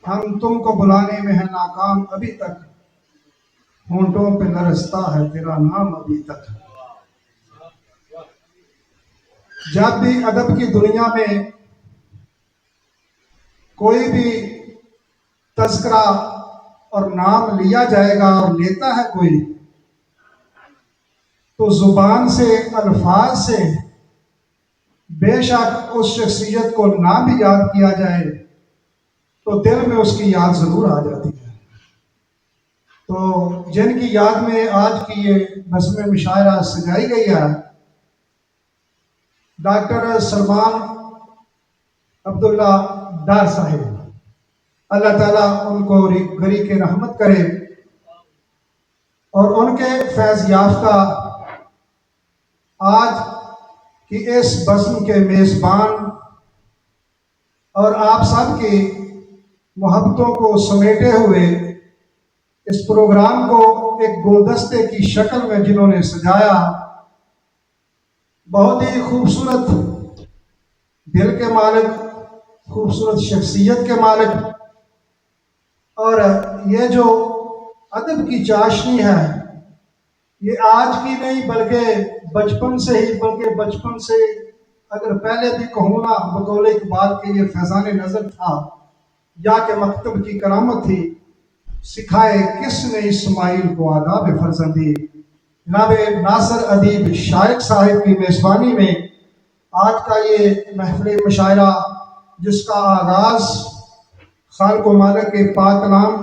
ہم تم کو بلانے میں ہے ناکام ابھی تک، ہونٹوں پہ لرزتا ہے تیرا نام ابھی تک۔ جب بھی ادب کی دنیا میں کوئی بھی تذکرہ اور نام لیا جائے گا اور لیتا ہے کوئی، تو زبان سے، الفاظ سے بے شک اس شخصیت کو نہ بھی یاد کیا جائے تو دل میں اس کی یاد ضرور آ جاتی ہے۔ تو جن کی یاد میں آج کی یہ نظم مشاعرہ سجائی گئی ہے، ڈاکٹر سلمان عبداللہ ڈار صاحب، اللہ تعالیٰ ان کو گری کے رحمت کرے اور ان کے فیض یافتہ آج کی اس بزم کے میزبان اور آپ سب کی محبتوں کو سمیٹے ہوئے اس پروگرام کو ایک گلدستے کی شکل میں جنہوں نے سجایا، بہت ہی خوبصورت دل کے مالک، خوبصورت شخصیت کے مالک، اور یہ جو ادب کی چاشنی ہے یہ آج کی نہیں بلکہ بچپن سے ہی، بلکہ بچپن سے اگر پہلے بھی کہوں نا، بقول اقبال کے یہ فیضان نظر تھا یا کہ مکتب کی کرامت تھی، سکھائے کس نے اسماعیل کو آداب فرزندی۔ جناب ناصر ادیب شائق صاحب کی میزبانی میں آج کا یہ محفل مشاعرہ، جس کا آغاز خالق و مالک کے پاک نام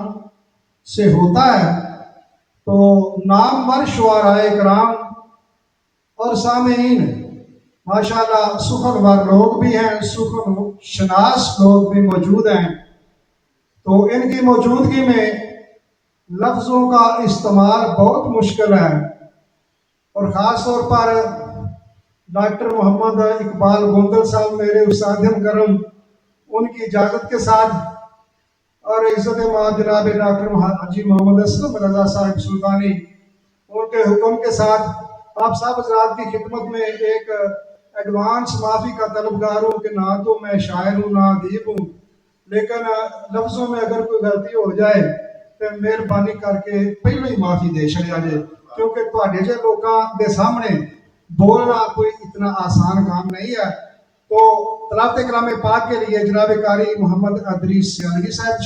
سے ہوتا ہے، تو نامور شعراء کرام اور سامعین ماشاءاللہ سخن ور لوگ بھی ہیں، سخن شناس لوگ بھی موجود ہیں، تو ان کی موجودگی میں لفظوں کا استعمال بہت مشکل ہے، اور خاص طور پر ڈاکٹر محمد اقبال گوندل صاحب میرے استاد کرم، ان کی اجازت کے ساتھ اور عزت مآب جناب ڈاکٹر حاجی محمد اسلم رضا صاحب سلطانی، ان کے حکم کے ساتھ آپ سب حضرات کی خدمت میں ایک ایڈوانس معافی کا طلبگار ہوں کہ نہ تو میں شاعر ہوں نہ ادیب ہوں، لیکن لفظوں میں اگر کوئی غلطی ہو جائے تو مہربانی کر کے پہلے ہی معافی دے چڑیا جائے، کیونکہ تواڈے جے لوکاں دے سامنے بولنا کوئی اتنا آسان کام نہیں ہے۔ تو تلاوت کلام پاک کے لیے جناب قاری محمد ادریس سیالوی صاحب